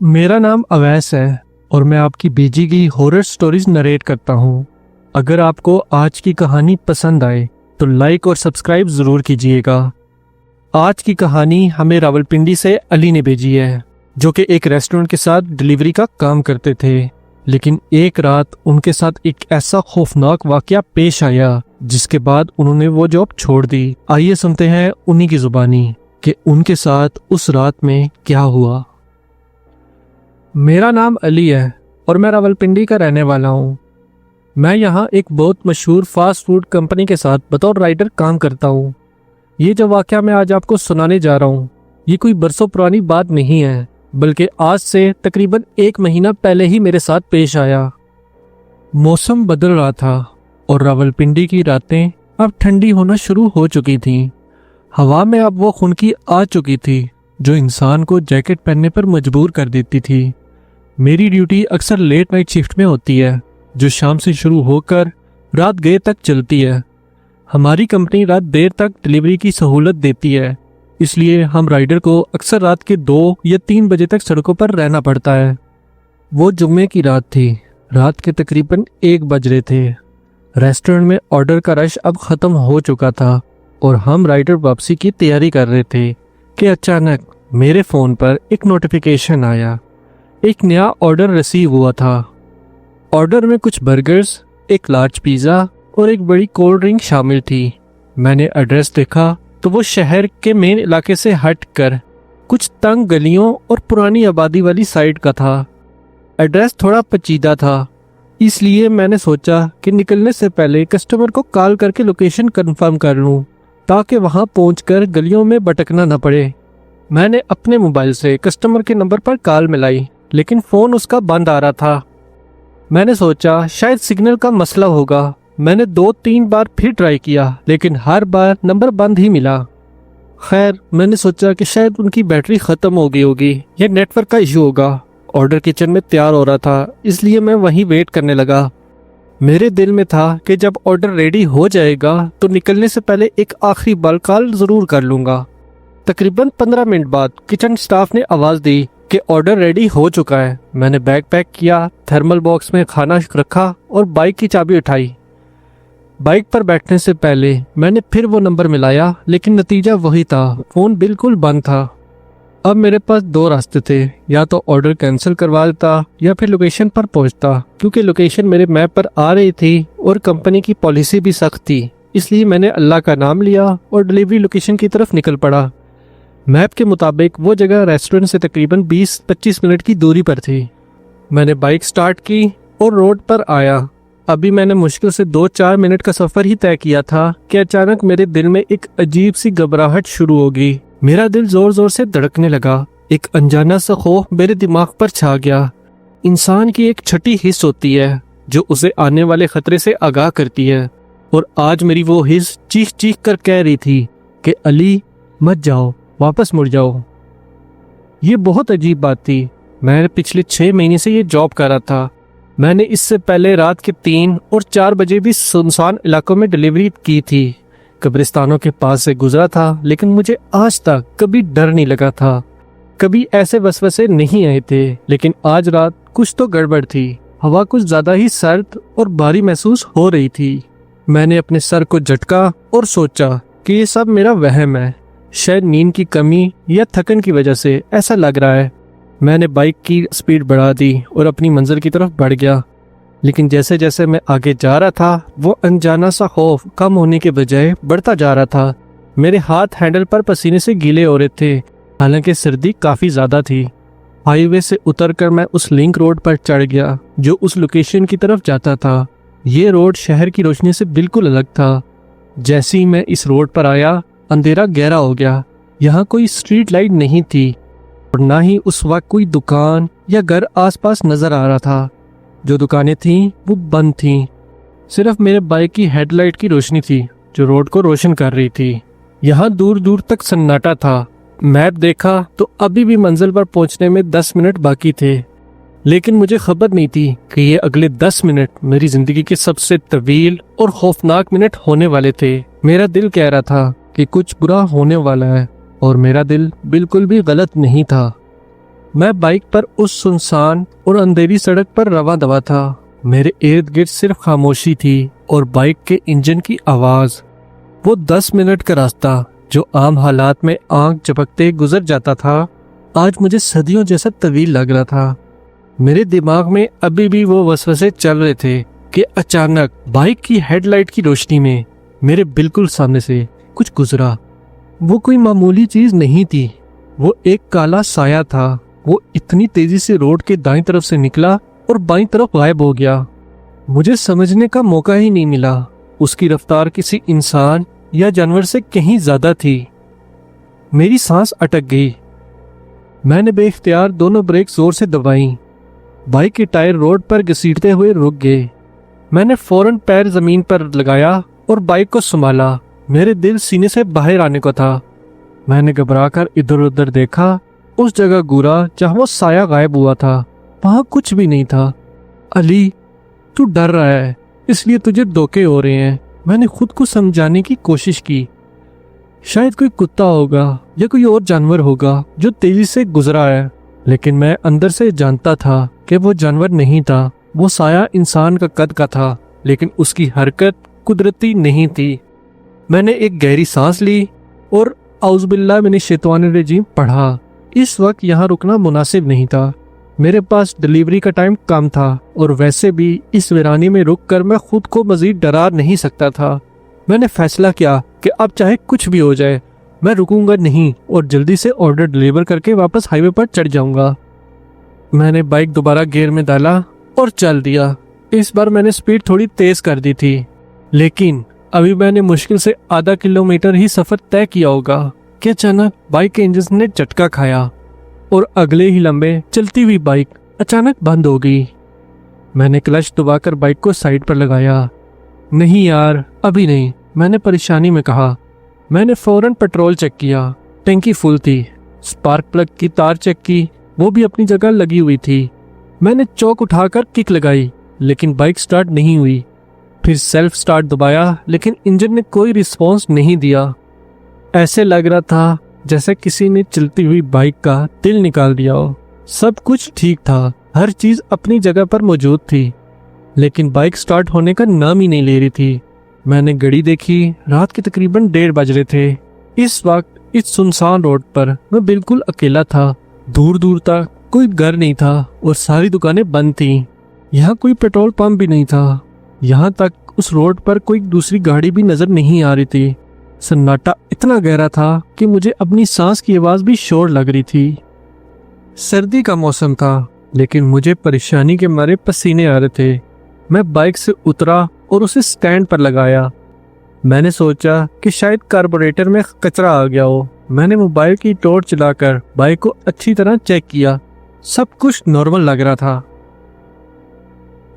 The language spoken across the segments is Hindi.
मेरा नाम अवैस है और मैं आपकी भेजी गई हॉरर स्टोरीज नरेट करता हूँ। अगर आपको आज की कहानी पसंद आए तो लाइक और सब्सक्राइब ज़रूर कीजिएगा। आज की कहानी हमें रावलपिंडी से अली ने भेजी है, जो कि एक रेस्टोरेंट के साथ डिलीवरी का काम करते थे। लेकिन एक रात उनके साथ एक ऐसा खौफनाक वाकया पेश आया जिसके बाद उन्होंने वो जॉब छोड़ दी। आइए सुनते हैं उन्हीं की जुबानी कि उनके साथ उस रात में क्या हुआ। मेरा नाम अली है और मैं रावलपिंडी का रहने वाला हूँ। मैं यहाँ एक बहुत मशहूर फास्ट फूड कंपनी के साथ बतौर राइडर काम करता हूँ। ये जो वाकया मैं आज आपको सुनाने जा रहा हूँ, ये कोई बरसों पुरानी बात नहीं है, बल्कि आज से तकरीबन 1 महीना पहले ही मेरे साथ पेश आया। मौसम बदल रहा था और रावलपिंडी की रातें अब ठंडी होना शुरू हो चुकी थीं। हवा में अब वो खुनकी आ चुकी थी जो इंसान को जैकेट पहनने पर मजबूर कर देती थी। मेरी ड्यूटी अक्सर लेट नाइट शिफ्ट में होती है, जो शाम से शुरू होकर रात देर तक चलती है। हमारी कंपनी रात देर तक डिलीवरी की सहूलत देती है, इसलिए हम राइडर को अक्सर रात के 2 या 3 बजे तक सड़कों पर रहना पड़ता है। वो जुम्मे की रात थी। रात के तकरीबन 1 बज रहे थे। रेस्टोरेंट में ऑर्डर का रश अब ख़त्म हो चुका था और हम राइडर वापसी की तैयारी कर रहे थे कि अचानक मेरे फ़ोन पर एक नोटिफिकेशन आया। एक नया ऑर्डर रिसीव हुआ था। ऑर्डर में कुछ बर्गर्स, एक लार्ज पिज़्ज़ा और एक बड़ी कोल्ड ड्रिंक शामिल थी। मैंने एड्रेस देखा तो वो शहर के मेन इलाके से हटकर कुछ तंग गलियों और पुरानी आबादी वाली साइड का था। एड्रेस थोड़ा पेचीदा था, इसलिए मैंने सोचा कि निकलने से पहले कस्टमर को कॉल करके लोकेशन कंफर्म कर लूं, ताकि वहां पहुंचकर गलियों में भटकना न पड़े। मैंने अपने मोबाइल से कस्टमर के नंबर पर कॉल मिलाई, लेकिन फ़ोन उसका बंद आ रहा था। मैंने सोचा शायद सिग्नल का मसला होगा। मैंने 2-3 बार फिर ट्राई किया, लेकिन हर बार नंबर बंद ही मिला। खैर, मैंने सोचा कि शायद उनकी बैटरी ख़त्म हो गई होगी या नेटवर्क का इशू होगा। ऑर्डर किचन में तैयार हो रहा था, इसलिए मैं वहीं वेट करने लगा। मेरे दिल में था कि जब ऑर्डर रेडी हो जाएगा तो निकलने से पहले एक आखिरी बार कॉल ज़रूर कर लूँगा। तकरीबन 15 मिनट बाद किचन स्टाफ ने आवाज़ दी कि ऑर्डर रेडी हो चुका है। मैंने बैग पैक किया, थर्मल बॉक्स में खाना रखा और बाइक की चाबी उठाई। बाइक पर बैठने से पहले मैंने फिर वो नंबर मिलाया, लेकिन नतीजा वही था, फ़ोन बिल्कुल बंद था। अब मेरे पास 2 रास्ते थे, या तो ऑर्डर कैंसिल करवा देता या फिर लोकेशन पर पहुंचता। क्योंकि लोकेशन मेरे मैप पर आ रही थी और कंपनी की पॉलिसी भी सख्त थी, इसलिए मैंने अल्लाह का नाम लिया और डिलीवरी लोकेशन की तरफ निकल पड़ा। मैप के मुताबिक वो जगह रेस्टोरेंट से तकरीबन 20-25 मिनट की दूरी पर थी। मैंने बाइक स्टार्ट की और रोड पर आया। अभी मैंने मुश्किल से 2-4 मिनट का सफ़र ही तय किया था कि अचानक मेरे दिल में एक अजीब सी घबराहट शुरू हो गई। मेरा दिल ज़ोर ज़ोर से धड़कने लगा। एक अनजाना सा खौफ मेरे दिमाग पर छा गया। इंसान की एक छठी हिस्स होती है जो उसे आने वाले ख़तरे से आगाह करती है, और आज मेरी वो हिस्स चीख चीख कर कह रही थी कि अली मत जाओ, वापस मुड़ जाओ। ये बहुत अजीब बात थी। मैं पिछले 6 महीने से ये जॉब कर रहा था। मैंने इससे पहले रात के 3 और 4 बजे भी सुनसान इलाकों में डिलीवरी की थी। कब्रिस्तानों के पास से गुजरा था, लेकिन मुझे आज तक कभी डर नहीं लगा था। कभी ऐसे वसवसे नहीं आए थे, लेकिन आज रात कुछ तो गड़बड़ थी। हवा कुछ ज़्यादा ही सर्द और भारी महसूस हो रही थी। मैंने अपने सर को झटका और सोचा कि ये सब मेरा वहम है। शायद नींद की कमी या थकन की वजह से ऐसा लग रहा है। मैंने बाइक की स्पीड बढ़ा दी और अपनी मंजिल की तरफ बढ़ गया, लेकिन जैसे जैसे मैं आगे जा रहा था वो अनजाना सा खौफ कम होने के बजाय बढ़ता जा रहा था। मेरे हाथ हैंडल पर पसीने से गीले हो रहे थे, हालांकि सर्दी काफ़ी ज़्यादा थी। हाईवे से उतरकर मैं उस लिंक रोड पर चढ़ गया जो उस लोकेशन की तरफ जाता था। ये रोड शहर की रोशनी से बिल्कुल अलग था। जैसे ही मैं इस रोड पर आया, अंधेरा गहरा हो गया। यहाँ कोई स्ट्रीट लाइट नहीं थी और ना ही उस वक्त कोई दुकान या घर आसपास नजर आ रहा था। जो दुकानें थीं वो बंद थीं। सिर्फ मेरे बाइक की हेडलाइट की रोशनी थी जो रोड को रोशन कर रही थी। यहाँ दूर दूर तक सन्नाटा था। मैप देखा तो अभी भी मंजिल पर पहुंचने में 10 मिनट बाकी थे, लेकिन मुझे खबर नहीं थी कि ये अगले 10 मिनट मेरी जिंदगी के सबसे तवील और खौफनाक मिनट होने वाले थे। मेरा दिल कह रहा था कि कुछ बुरा होने वाला है, और मेरा दिल बिल्कुल भी गलत नहीं था। मैं बाइक पर उस सुनसान और अंधेरी सड़क पर रवा दवा था। मेरे इर्द गिर्द सिर्फ खामोशी थी और बाइक के इंजन की आवाज। वो 10 मिनट का रास्ता जो आम हालात में आंख झपकते गुजर जाता था, आज मुझे सदियों जैसा तवील लग रहा था। मेरे दिमाग में अभी भी वो वसवसे चल रहे थे कि अचानक बाइक की हेडलाइट की रोशनी में मेरे बिल्कुल सामने से कुछ गुजरा। वो कोई मामूली चीज नहीं थी, वो एक काला साया था। वो इतनी तेजी से रोड के दाईं तरफ से निकला और बाईं तरफ गायब हो गया। मुझे समझने का मौका ही नहीं मिला। उसकी रफ्तार किसी इंसान या जानवर से कहीं ज्यादा थी। मेरी सांस अटक गई। मैंने बेख्तियार दोनों ब्रेक जोर से दबाई। बाइक के टायर रोड पर घसीटते हुए रुक गए। मैंने फौरन पैर जमीन पर लगाया और बाइक को संभाला। मेरे दिल सीने से बाहर आने को था। मैंने घबराकर इधर उधर देखा। उस जगह घूरा जहां वो साया गायब हुआ था, वहां कुछ भी नहीं था। अली, तू डर रहा है, इसलिए तुझे धोखे हो रहे हैं। मैंने खुद को समझाने की कोशिश की। शायद कोई कुत्ता होगा या कोई और जानवर होगा जो तेजी से गुजरा है, लेकिन मैं अंदर से जानता था कि वो जानवर नहीं था। वो साया इंसान का कद का था, लेकिन उसकी हरकत कुदरती नहीं थी। मैंने एक गहरी सांस ली और औज़ुबिल्लाह मिनश शैतानिर रजीम पढ़ा। इस वक्त यहाँ रुकना मुनासिब नहीं था। मेरे पास डिलीवरी का टाइम कम था और वैसे भी इस वीरानी में रुककर मैं खुद को मजीद डरा नहीं सकता था। मैंने फैसला किया कि अब चाहे कुछ भी हो जाए, मैं रुकूंगा नहीं और जल्दी से ऑर्डर डिलीवर करके वापस हाईवे पर चढ़ जाऊंगा। मैंने बाइक दोबारा गियर में डाला और चल दिया। इस बार मैंने स्पीड थोड़ी तेज कर दी थी, लेकिन अभी मैंने मुश्किल से आधा किलोमीटर ही सफर तय किया होगा कि अचानक बाइक के इंजन ने झटका खाया और अगले ही लम्बे चलती हुई बाइक अचानक बंद हो गई। मैंने क्लच दबाकर बाइक को साइड पर लगाया। नहीं यार, अभी नहीं, मैंने परेशानी में कहा। मैंने फौरन पेट्रोल चेक किया, टैंकी फुल थी। स्पार्क प्लग की तार चेक की, वो भी अपनी जगह लगी हुई थी। मैंने चौक उठाकर किक लगाई, लेकिन बाइक स्टार्ट नहीं हुई। फिर सेल्फ स्टार्ट दबाया, लेकिन इंजन ने कोई रिस्पॉन्स नहीं दिया। ऐसे लग रहा था जैसे किसी ने चलती हुई बाइक का दिल निकाल दिया हो। सब कुछ ठीक था, हर चीज अपनी जगह पर मौजूद थी, लेकिन बाइक स्टार्ट होने का नाम ही नहीं ले रही थी। मैंने घड़ी देखी, रात के तकरीबन 1:30 बज रहे थे। इस वक्त इस सुनसान रोड पर मैं बिल्कुल अकेला था। दूर दूर तक कोई घर नहीं था और सारी दुकानें बंद थीं। यहाँ कोई पेट्रोल पंप भी नहीं था। यहाँ तक उस रोड पर कोई दूसरी गाड़ी भी नजर नहीं आ रही थी। सन्नाटा इतना गहरा था कि मुझे अपनी सांस की आवाज भी शोर लग रही थी। सर्दी का मौसम था, लेकिन मुझे परेशानी के मारे पसीने आ रहे थे। मैं बाइक से उतरा और उसे स्टैंड पर लगाया। मैंने सोचा कि शायद कार्बोरेटर में कचरा आ गया हो। मैंने मोबाइल की टॉर्च चलाकर बाइक को अच्छी तरह चेक किया। सब कुछ नॉर्मल लग रहा था।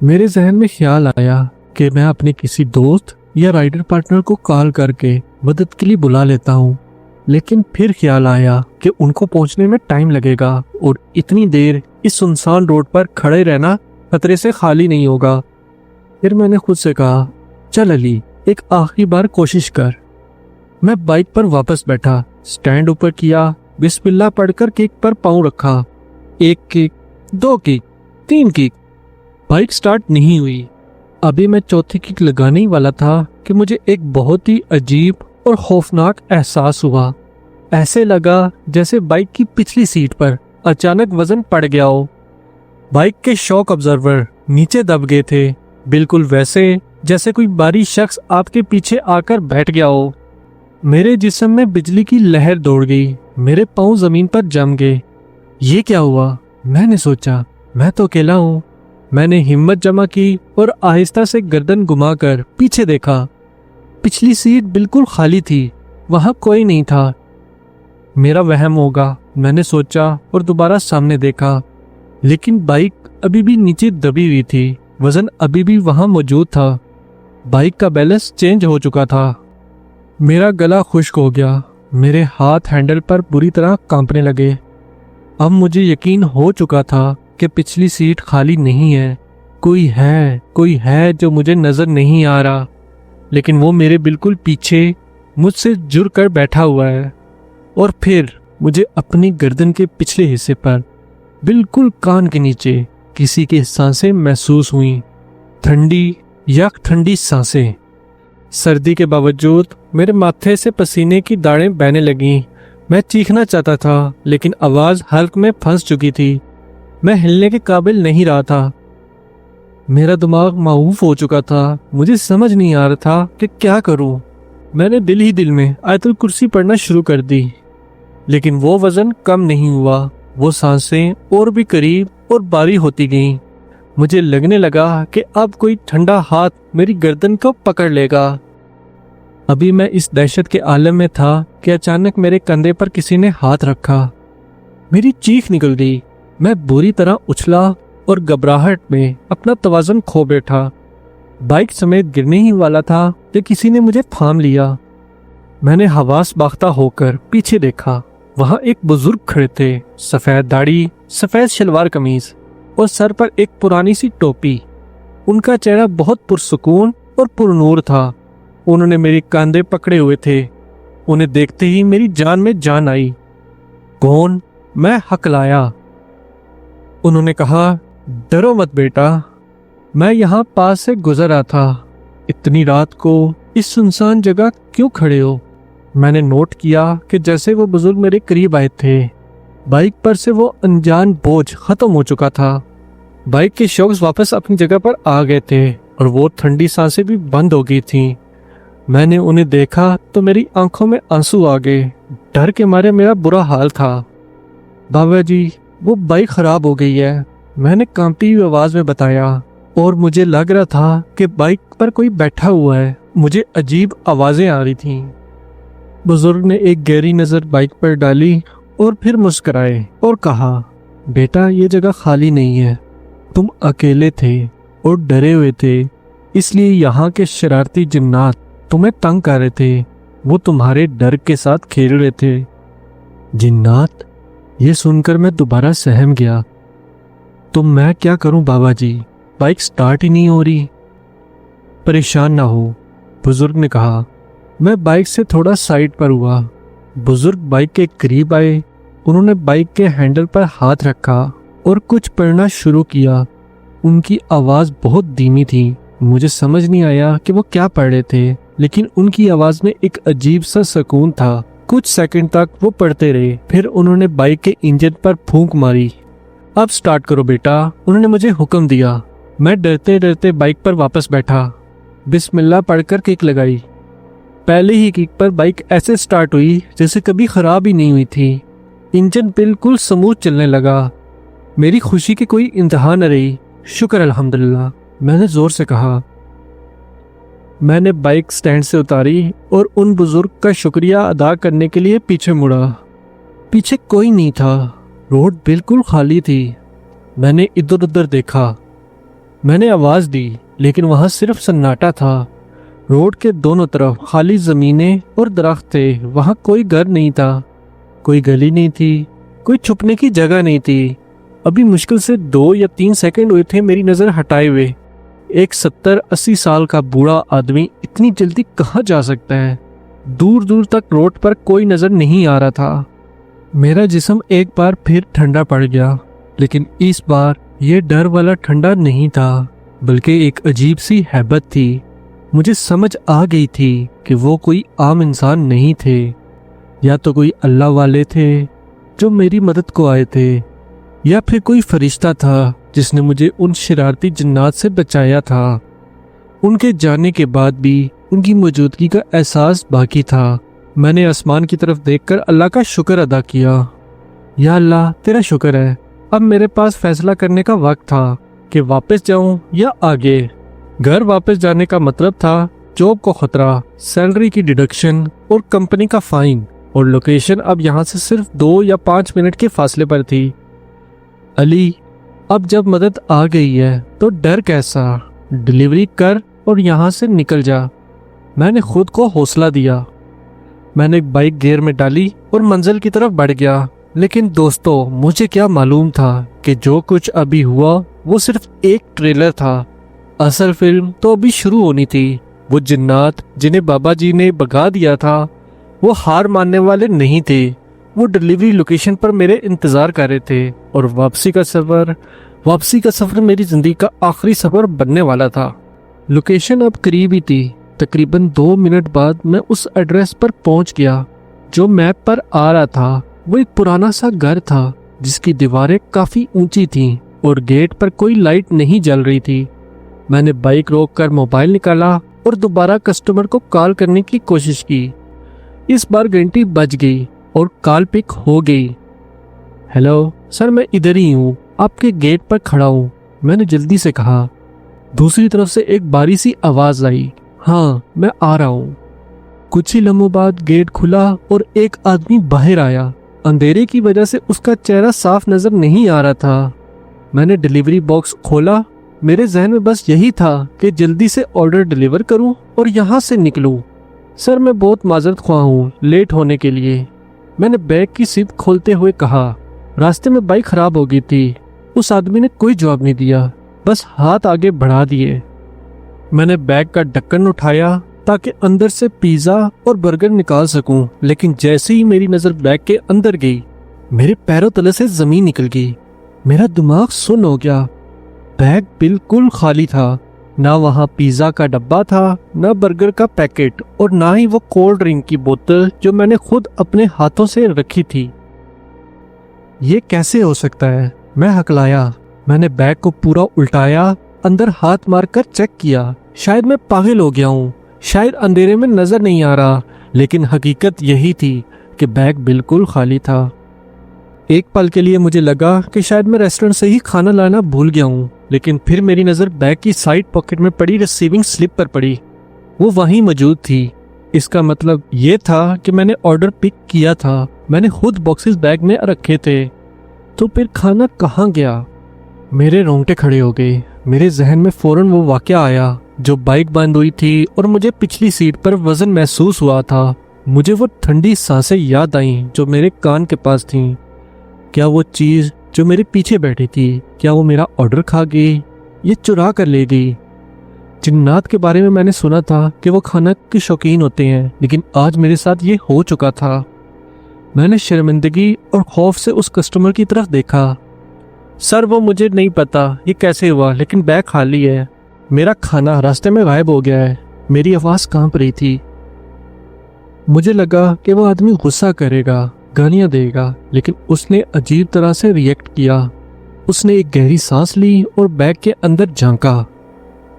मेरे जहन में ख्याल आया कि मैं अपने किसी दोस्त या राइडर पार्टनर को कॉल करके मदद के लिए बुला लेता हूँ, लेकिन फिर ख्याल आया कि उनको पहुंचने में टाइम लगेगा और इतनी देर इस सुनसान रोड पर खड़े रहना खतरे से खाली नहीं होगा। फिर मैंने खुद से कहा, चल अली, एक आखिरी बार कोशिश कर। मैं बाइक पर वापस बैठा, स्टैंड ऊपर किया, बिस्मिल्लाह पढ़कर किक पर पाँव रखा। 1 kick, 2 kick, 3 kick, bike start नहीं हुई। अभी मैं चौथी किक लगाने ही वाला था कि मुझे एक बहुत ही अजीब और खौफनाक एहसास हुआ। ऐसे लगा जैसे बाइक की पिछली सीट पर अचानक वजन पड़ गया हो। बाइक के शॉक ऑब्जर्वर नीचे दब गए थे, बिल्कुल वैसे जैसे कोई बारी शख्स आपके पीछे आकर बैठ गया हो। मेरे जिस्म में बिजली की लहर दौड़ गई, मेरे पाँव जमीन पर जम गए। ये क्या हुआ? मैंने सोचा, मैं तो अकेला हूँ। मैंने हिम्मत जमा की और आहिस्ता से गर्दन घुमाकर पीछे देखा। पिछली सीट बिल्कुल खाली थी, वहां कोई नहीं था। मेरा वहम होगा, मैंने सोचा और दोबारा सामने देखा, लेकिन बाइक अभी भी नीचे दबी हुई थी। वजन अभी भी वहां मौजूद था। बाइक का बैलेंस चेंज हो चुका था। मेरा गला खुश्क हो गया, मेरे हाथ हैंडल पर बुरी तरह कांपने लगे। अब मुझे यकीन हो चुका था कि पिछली सीट खाली नहीं है। कोई है जो मुझे नजर नहीं आ रहा, लेकिन वो मेरे बिल्कुल पीछे मुझसे जुड़ कर बैठा हुआ है। और फिर मुझे अपनी गर्दन के पिछले हिस्से पर बिल्कुल कान के नीचे किसी की सांसें महसूस हुई, ठंडी यक ठंडी सांसें। सर्दी के बावजूद मेरे माथे से पसीने की दाड़ें बहने लगीं। मैं चीखना चाहता था लेकिन आवाज हल्क में फंस चुकी थी। मैं हिलने के काबिल नहीं रहा था। मेरा दिमाग माऊफ हो चुका था। मुझे समझ नहीं आ रहा था कि क्या करूं। मैंने दिल ही दिल में आयतुल कुर्सी पढ़ना शुरू कर दी, लेकिन वो वजन कम नहीं हुआ। वो सांसें और भी करीब और बारी होती गईं। मुझे लगने लगा कि अब कोई ठंडा हाथ मेरी गर्दन को पकड़ लेगा। अभी मैं इस दहशत के आलम में था कि अचानक मेरे कंधे पर किसी ने हाथ रखा। मेरी चीख निकल गई। मैं बुरी तरह उछला और घबराहट में अपना तवाज़ुन खो बैठा। बाइक समेत गिरने ही वाला था कि किसी ने मुझे थाम लिया। मैंने हवास बाख्ता होकर पीछे देखा। वहां एक बुजुर्ग खड़े थे, सफेद दाढ़ी, सफेद शलवार कमीज और सर पर एक पुरानी सी टोपी। उनका चेहरा बहुत पुरसुकून और पुरनूर था। उन्होंने मेरी कंधे पकड़े हुए थे। उन्हें देखते ही मेरी जान में जान आई। कौन? मैं हकलाया। उन्होंने कहा, डरो मत बेटा, मैं यहाँ पास से गुजर रहा था। इतनी रात को इस सुनसान जगह क्यों खड़े हो? मैंने नोट किया कि जैसे वो बुजुर्ग मेरे करीब आए थे, बाइक पर से वो अनजान बोझ खत्म हो चुका था। बाइक के शॉक्स वापस अपनी जगह पर आ गए थे और वो ठंडी सांसें भी बंद हो गई थीं। मैंने उन्हें देखा तो मेरी आंखों में आंसू आ गए। डर के मारे मेरा बुरा हाल था। बाबा जी, वो बाइक खराब हो गई है, मैंने कांपती हुई आवाज में बताया। और मुझे लग रहा था कि बाइक पर कोई बैठा हुआ है। मुझे अजीब आवाजें आ रही थीं। बुजुर्ग ने एक गहरी नजर बाइक पर डाली और फिर मुस्कुराए और कहा, बेटा, ये जगह खाली नहीं है। तुम अकेले थे और डरे हुए थे, इसलिए यहाँ के शरारती जिन्नात तुम्हें तंग कर रहे थे। वो तुम्हारे डर के साथ खेल रहे थे। जिन्नात? ये सुनकर मैं दोबारा सहम गया। तो मैं क्या करूं बाबा जी? बाइक स्टार्ट ही नहीं हो रही। परेशान ना हो, बुजुर्ग ने कहा। मैं बाइक से थोड़ा साइड पर हुआ। बुजुर्ग बाइक के करीब आए। उन्होंने बाइक के हैंडल पर हाथ रखा और कुछ पढ़ना शुरू किया। उनकी आवाज बहुत धीमी थी। मुझे समझ नहीं आया कि वो क्या पढ़ रहे थे, लेकिन उनकी आवाज में एक अजीब सा सुकून था। कुछ सेकंड तक वो पढ़ते रहे। फिर उन्होंने बाइक के इंजन पर फूंक मारी। अब स्टार्ट करो बेटा, उन्होंने मुझे हुक्म दिया। मैं डरते डरते बाइक पर वापस बैठा। बिस्मिल्लाह पढ़कर किक लगाई। पहले ही किक पर बाइक ऐसे स्टार्ट हुई जैसे कभी खराब ही नहीं हुई थी। इंजन बिल्कुल स्मूथ चलने लगा। मेरी खुशी की कोई इंतहा न रही। शुक्र अल्हम्दुलिल्लाह, मैंने जोर से कहा। मैंने बाइक स्टैंड से उतारी और उन बुजुर्ग का शुक्रिया अदा करने के लिए पीछे मुड़ा। पीछे कोई नहीं था। रोड बिल्कुल खाली थी। मैंने इधर उधर देखा। मैंने आवाज दी, लेकिन वहां सिर्फ सन्नाटा था। रोड के दोनों तरफ खाली जमीनें और दरख्त थे। वहां कोई घर नहीं था, कोई गली नहीं थी, कोई छुपने की जगह नहीं थी। अभी मुश्किल से 2 या 3 सेकंड हुए थे मेरी नजर हटाए हुए। एक 70-80 साल का बूढ़ा आदमी इतनी जल्दी कहाँ जा सकता है? दूर दूर तक रोड पर कोई नजर नहीं आ रहा था। मेरा जिस्म एक बार फिर ठंडा पड़ गया, लेकिन इस बार यह डर वाला ठंडा नहीं था, बल्कि एक अजीब सी हैबत थी। मुझे समझ आ गई थी कि वो कोई आम इंसान नहीं थे, या तो कोई अल्लाह वाले थे जो मेरी मदद को आए थे, या फिर कोई फरिश्ता था जिसने मुझे उन शरारती जिन्नात से बचाया था। उनके जाने के बाद भी उनकी मौजूदगी का एहसास बाकी था। मैंने आसमान की तरफ देखकर अल्लाह का शुक्र अदा किया। या अल्लाह, तेरा शुक्र है। अब मेरे पास फैसला करने का वक्त था कि वापस जाऊं या आगे। घर वापस जाने का मतलब था जॉब को खतरा, सैलरी की डिडक्शन और कंपनी का फाइन, और लोकेशन अब यहाँ से सिर्फ 2 या 5 मिनट के फासले पर थी। अली, अब जब मदद आ गई है तो डर कैसा? डिलीवरी कर और यहाँ से निकल जा। मैंने खुद को हौसला दिया। मैंने बाइक गियर में डाली और मंजिल की तरफ बढ़ गया। लेकिन दोस्तों, मुझे क्या मालूम था कि जो कुछ अभी हुआ वो सिर्फ एक ट्रेलर था। असल फिल्म तो अभी शुरू होनी थी। वो जिन्नात जिन्हें बाबा जी ने भगा दिया था, वो हार मानने वाले नहीं थे। वो डिलीवरी लोकेशन पर मेरे इंतजार कर रहे थे और वापसी का सफर मेरी जिंदगी का आखिरी सफर बनने वाला था। लोकेशन अब करीब ही थी। तकरीबन 2 मिनट बाद मैं उस एड्रेस पर पहुंच गया। जो मैप पर आ रहा था वो एक पुराना सा घर था जिसकी दीवारें काफी ऊंची थीं और गेट पर कोई लाइट नहीं जल रही थी। मैंने बाइक रोककर मोबाइल निकाला और दोबारा कस्टमर को कॉल करने की कोशिश की। इस बार घंटी बज गई और कॉल पिक हो गई। हेलो सर, मैं इधर ही हूँ, आपके गेट पर खड़ा हूँ, मैंने जल्दी से कहा। दूसरी तरफ से एक बारी सी आवाज आई, हाँ मैं आ रहा हूँ। कुछ ही लम्हों बाद गेट खुला और एक आदमी बाहर आया। अंधेरे की वजह से उसका चेहरा साफ नजर नहीं आ रहा था। मैंने डिलीवरी बॉक्स खोला। मेरे जहन में बस यही था कि जल्दी से ऑर्डर डिलीवर करूं और यहाँ से निकलूं। सर मैं बहुत माजरत ख्वाह हूँ लेट होने के लिए, मैंने बैग की सिप खोलते हुए कहा। रास्ते में बाइक खराब हो गई थी। उस आदमी ने कोई जवाब नहीं दिया, बस हाथ आगे बढ़ा दिए। मैंने बैग का ढक्कन उठाया ताकि अंदर से पिज्जा और बर्गर निकाल सकूं, लेकिन जैसे ही मेरी नजर बैग के अंदर गई मेरे पैरों तले से जमीन निकल गई। मेरा दिमाग सुन्न हो गया। बैग बिल्कुल खाली था। ना वहां पिज्जा का डब्बा था, ना बर्गर का पैकेट और ना ही वो कोल्ड ड्रिंक की बोतल जो मैंने खुद अपने हाथों से रखी थी। ये कैसे हो सकता है? मैं हकलाया। मैंने बैग को पूरा उल्टाया, अंदर हाथ मारकर चेक किया। शायद मैं पागल हो गया हूँ, शायद अंधेरे में नजर नहीं आ रहा, लेकिन हकीकत यही थी कि बैग बिल्कुल खाली था। एक पल के लिए मुझे लगा कि शायद मैं रेस्टोरेंट से ही खाना लाना भूल गया हूँ, लेकिन फिर मेरी नजर बैग की साइड पॉकेट में पड़ी रिसीविंग स्लिप पर पड़ी। वो वहीं मौजूद थी। इसका मतलब ये था कि मैंने ऑर्डर पिक किया था, मैंने खुद बॉक्सेस बैग में रखे थे। तो फिर खाना कहाँ गया? मेरे रोंगटे खड़े हो गए। मेरे जहन में फौरन वो वाकया आया जो बाइक बंद हुई थी और मुझे पिछली सीट पर वजन महसूस हुआ था। मुझे वो ठंडी सांसें याद आईं जो मेरे कान के पास थीं। क्या वो चीज जो मेरे पीछे बैठी थी, क्या वो मेरा ऑर्डर खा गई, ये चुरा कर ले गई? जिन्नात के बारे में मैंने सुना था कि वो खाना के शौकीन होते हैं, लेकिन आज मेरे साथ ये हो चुका था। मैंने शर्मिंदगी और खौफ से उस कस्टमर की तरफ देखा। सर वो मुझे नहीं पता ये कैसे हुआ, लेकिन बैग खाली है। मेरा खाना रास्ते में गायब हो गया है। मेरी आवाज कांप रही थी। मुझे लगा कि वो आदमी गुस्सा करेगा, गालियां देगा, लेकिन उसने अजीब तरह से रिएक्ट किया। उसने एक गहरी सांस ली और बैग के अंदर झांका।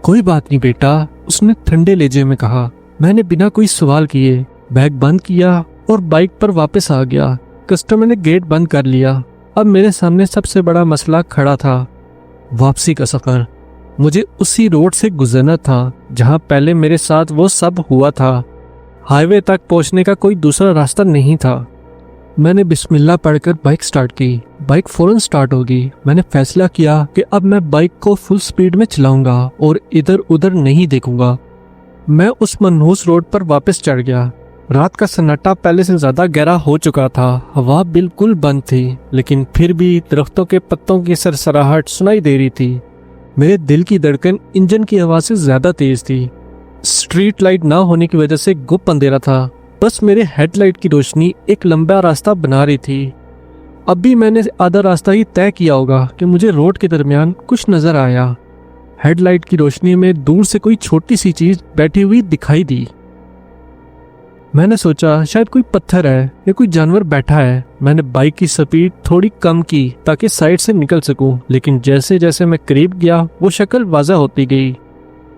कोई बात नहीं बेटा, उसने ठंडे लहजे में कहा। मैंने बिना कोई सवाल किए बैग बंद किया और बाइक पर वापस आ गया। कस्टमर ने गेट बंद कर लिया। अब मेरे सामने सबसे बड़ा मसला खड़ा था, वापसी का सफर। मुझे उसी रोड से गुजरना था जहां पहले मेरे साथ वो सब हुआ था। हाईवे तक पहुंचने का कोई दूसरा रास्ता नहीं था। मैंने बिस्मिल्लाह पढ़कर बाइक स्टार्ट की। बाइक फौरन स्टार्ट होगी। मैंने फैसला किया कि अब मैं बाइक को फुल स्पीड में चलाऊंगा और इधर उधर नहीं देखूंगा। मैं उस मनहूस रोड पर वापस चढ़ गया। रात का सन्नाटा पहले से ज्यादा गहरा हो चुका था। हवा बिल्कुल बंद थी, लेकिन फिर भी दरख्तों के पत्तों की सरसराहट सुनाई दे रही थी। मेरे दिल की धड़कन इंजन की आवाज से ज्यादा तेज थी। स्ट्रीट लाइट ना होने की वजह से गुप्त अंधेरा था। बस मेरे हेडलाइट की रोशनी एक लंबा रास्ता बना रही थी। अभी मैंने आधा रास्ता ही तय किया होगा कि मुझे रोड के दरमियान कुछ नजर आया। हेडलाइट की रोशनी में दूर से कोई छोटी सी चीज बैठी हुई दिखाई दी। मैंने सोचा शायद कोई पत्थर है या कोई जानवर बैठा है। मैंने बाइक की स्पीड थोड़ी कम की ताकि साइड से निकल सकूं, लेकिन जैसे जैसे मैं करीब गया वो शक्ल वाज़ा होती गई।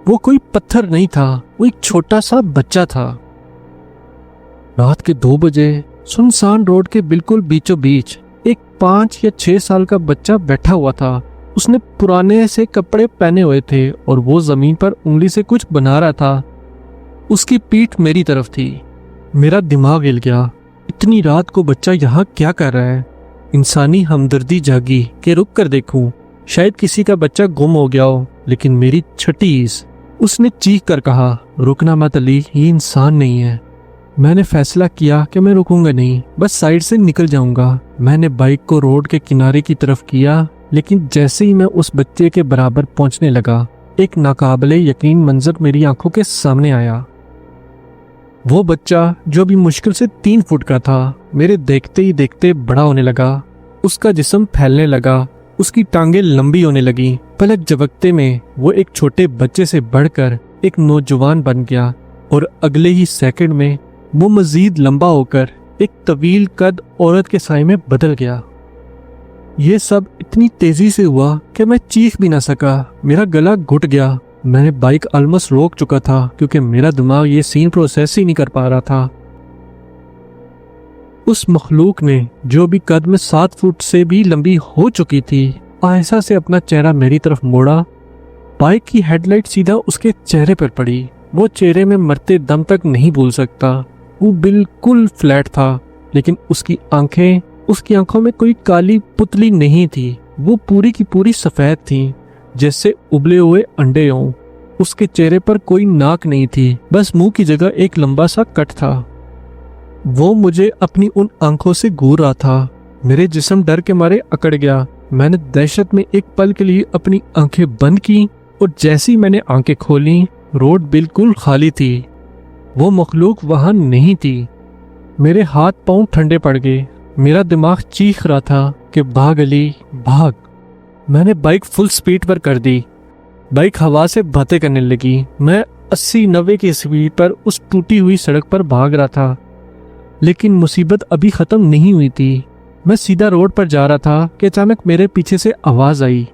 वो कोई पत्थर नहीं था, वो एक छोटा सा बच्चा था। रात के 2 बजे सुनसान रोड के बिल्कुल बीचों बीच एक 5 या 6 साल का बच्चा बैठा हुआ था। उसने पुराने से कपड़े पहने हुए थे और वो जमीन पर उंगली से कुछ बना रहा था। उसकी पीठ मेरी तरफ थी। मेरा दिमाग हिल गया। इतनी रात को बच्चा यहाँ क्या कर रहा है? इंसानी हमदर्दी जागी कि रुक कर देखूं, शायद किसी का बच्चा गुम हो गया हो। लेकिन मेरी छठीस, उसने चीख कर कहा, रुकना मत अली, ये इंसान नहीं है। मैंने फैसला किया कि मैं रुकूंगा नहीं, बस साइड से निकल जाऊंगा। मैंने बाइक को रोड के किनारे की तरफ किया, लेकिन जैसे ही मैं उस बच्चे के बराबर पहुंचने लगा, एक नाकाबिले यकीन मंजर मेरी आंखों के सामने आया। वो बच्चा जो अभी मुश्किल से 3 फुट का था, मेरे देखते ही देखते बड़ा होने लगा। उसका जिस्म फैलने लगा, उसकी टांगें लंबी होने लगी। पलक झपकते में वो एक छोटे बच्चे से बढ़कर एक नौजवान बन गया और अगले ही सेकंड में वो मजीद लंबा होकर एक तवील कद औरत के साए में बदल गया। ये सब इतनी तेजी से हुआ कि मैं चीख भी ना सका। मेरा गला घुट गया। मैंने बाइक ऑलमोस्ट रोक चुका था क्योंकि मेरा दिमाग ये सीन प्रोसेस ही नहीं कर पा रहा था। उस मखलूक ने, जो भी कद में 7 फुट से भी लंबी हो चुकी थी, आहिस्ता से अपना चेहरा मेरी तरफ मोड़ा। बाइक की हेडलाइट सीधा उसके चेहरे पर पड़ी। वो चेहरे में मरते दम तक नहीं भूल सकता। वो बिल्कुल फ्लैट था, लेकिन उसकी आंखों में कोई काली पुतली नहीं थी। वो पूरी की पूरी सफेद थी, जैसे उबले हुए अंडे हों। उसके चेहरे पर कोई नाक नहीं थी, बस मुंह की जगह एक लंबा सा कट था। वो मुझे अपनी उन आंखों से घूर रहा था। मेरे जिस्म डर के मारे अकड़ गया। मैंने दहशत में एक पल के लिए अपनी आंखें बंद की और जैसी मैंने आंखें खोली, रोड बिल्कुल खाली थी। वो मखलूक वहां नहीं थी। मेरे हाथ पांव ठंडे पड़ गए। मेरा दिमाग चीख रहा था कि भाग अली भाग। मैंने बाइक फुल स्पीड पर कर दी। बाइक हवा से बातें करने लगी। मैं 80-90 की स्पीड पर उस टूटी हुई सड़क पर भाग रहा था, लेकिन मुसीबत अभी खत्म नहीं हुई थी। मैं सीधा रोड पर जा रहा था कि अचानक मेरे पीछे से आवाज आई,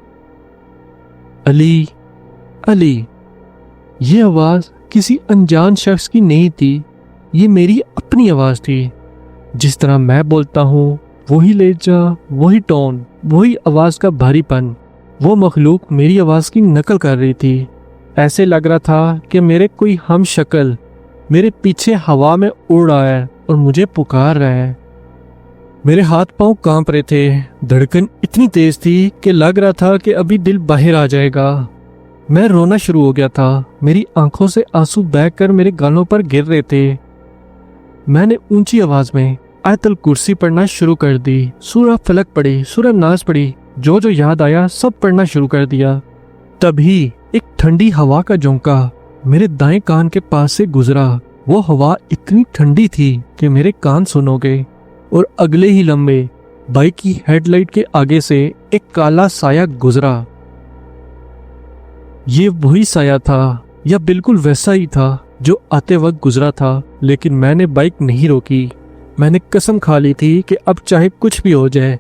अली अली। ये आवाज किसी अनजान शख्स की नहीं थी, ये मेरी अपनी आवाज थी। जिस तरह मैं बोलता हूँ, वही लहजा, वही टोन, वही आवाज का भारीपन। वो मखलूक मेरी आवाज की नकल कर रही थी। ऐसे लग रहा था कि मेरे कोई हम शक्ल मेरे पीछे हवा में उड़ रहा है और मुझे पुकार रहा है। मेरे हाथ पांव कांप रहे थे। धड़कन इतनी तेज थी कि लग रहा था कि अभी दिल बाहर आ जाएगा। मैं रोना शुरू हो गया था। मेरी आंखों से आंसू बहकर मेरे गालों पर गिर रहे थे। मैंने ऊंची आवाज में आयतल कुर्सी पढ़ना शुरू कर दी। सूरह फलक पढ़ी, सूरह नास पढ़ी, जो जो याद आया सब पढ़ना शुरू कर दिया। तभी एक ठंडी हवा का झोंका मेरे दाएं कान के पास से गुजरा। वो हवा इतनी ठंडी थी कि मेरे कान सुन हो गए और अगले ही लम्हे बाइक की हेडलाइट के आगे से एक काला साया गुजरा। ये वही साया था, या बिल्कुल वैसा ही था जो आते वक्त गुजरा था, लेकिन मैंने बाइक नहीं रोकी। मैंने कसम खा ली थी कि अब चाहे कुछ भी हो जाए,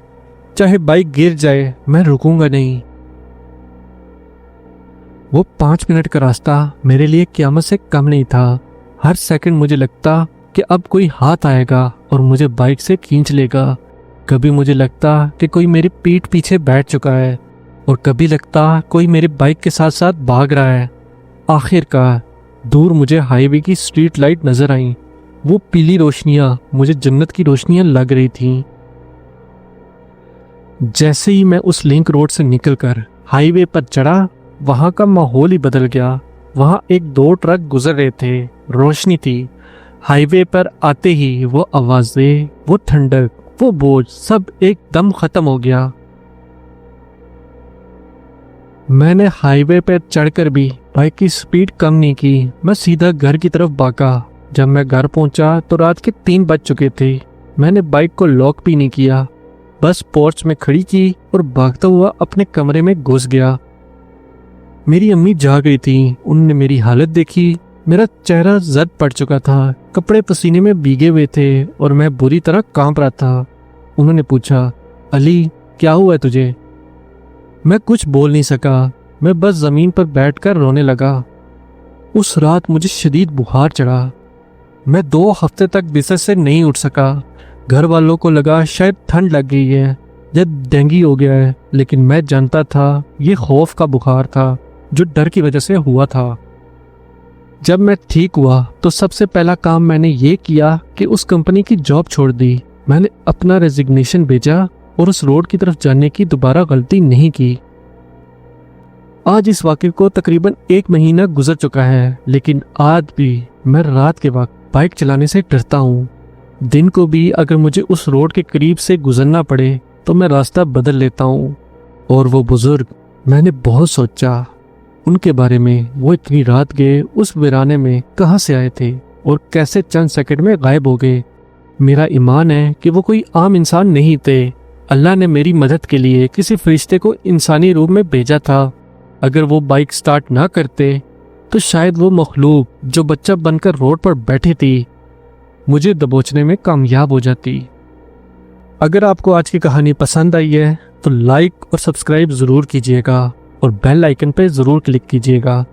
चाहे बाइक गिर जाए, मैं रुकूंगा नहीं। वो 5 मिनट का रास्ता मेरे लिए क़यामत से कम नहीं था। हर सेकंड मुझे लगता कि अब कोई हाथ आएगा और मुझे बाइक से खींच लेगा। कभी मुझे लगता कि कोई मेरी पीठ पीछे बैठ चुका है और कभी लगता कोई मेरी बाइक के साथ साथ भाग रहा है। आखिरकार दूर मुझे हाईवे की स्ट्रीट लाइट नजर आई। वो पीली रोशनियां मुझे जन्नत की रोशनियां लग रही थीं। जैसे ही मैं उस लिंक रोड से निकलकर हाईवे पर चढ़ा, वहां का माहौल ही बदल गया। वहां 1-2 ट्रक गुजर रहे थे, रोशनी थी। हाईवे पर आते ही वो आवाजें, वो ठंडक, वो बोझ सब एकदम खत्म हो गया। मैंने हाईवे पर चढ़कर भी बाइक की स्पीड कम नहीं की। मैं सीधा घर की तरफ भागा। जब मैं घर पहुंचा तो रात के 3 बज चुके थे। मैंने बाइक को लॉक भी नहीं किया, बस पोर्च में खड़ी की और भागता हुआ अपने कमरे में घुस गया। मेरी अम्मी जाग गई थी। उन्होंने मेरी हालत देखी। मेरा चेहरा जर्द पड़ चुका था, कपड़े पसीने में भीगे हुए थे और मैं बुरी तरह कांप रहा था। उन्होंने पूछा, अली क्या हुआ है तुझे? मैं कुछ बोल नहीं सका। मैं बस जमीन पर बैठकर रोने लगा। उस रात मुझे शदीद बुखार चढ़ा। मैं 2 हफ्ते तक बिस्तर से नहीं उठ सका। घर वालों को लगा शायद ठंड लग गई है या डेंगू हो गया है, लेकिन मैं जानता था ये खौफ का बुखार था जो डर की वजह से हुआ था। जब मैं ठीक हुआ तो सबसे पहला काम मैंने ये किया कि उस कंपनी की जॉब छोड़ दी। मैंने अपना रेजिग्नेशन भेजा और उस रोड की तरफ जाने की दोबारा गलती नहीं की। आज इस वाक़े को तकरीबन 1 महीना गुजर चुका है, लेकिन आज भी मैं रात के वक्त बाइक चलाने से डरता हूँ। दिन को भी अगर मुझे उस रोड के करीब से गुजरना पड़े तो मैं रास्ता बदल लेता हूँ। और वो बुजुर्ग, मैंने बहुत सोचा उनके बारे में। वो इतनी रात गए उस वीराने में कहाँ से आए थे और कैसे चंद सेकंड में गायब हो गए। मेरा ईमान है कि वो कोई आम इंसान नहीं थे। अल्लाह ने मेरी मदद के लिए किसी फरिश्ते को इंसानी रूप में भेजा था। अगर वो बाइक स्टार्ट ना करते तो शायद वो मखलूक जो बच्चा बनकर रोड पर बैठी थी मुझे दबोचने में कामयाब हो जाती। अगर आपको आज की कहानी पसंद आई है तो लाइक और सब्सक्राइब ज़रूर कीजिएगा और बेल आइकन पर ज़रूर क्लिक कीजिएगा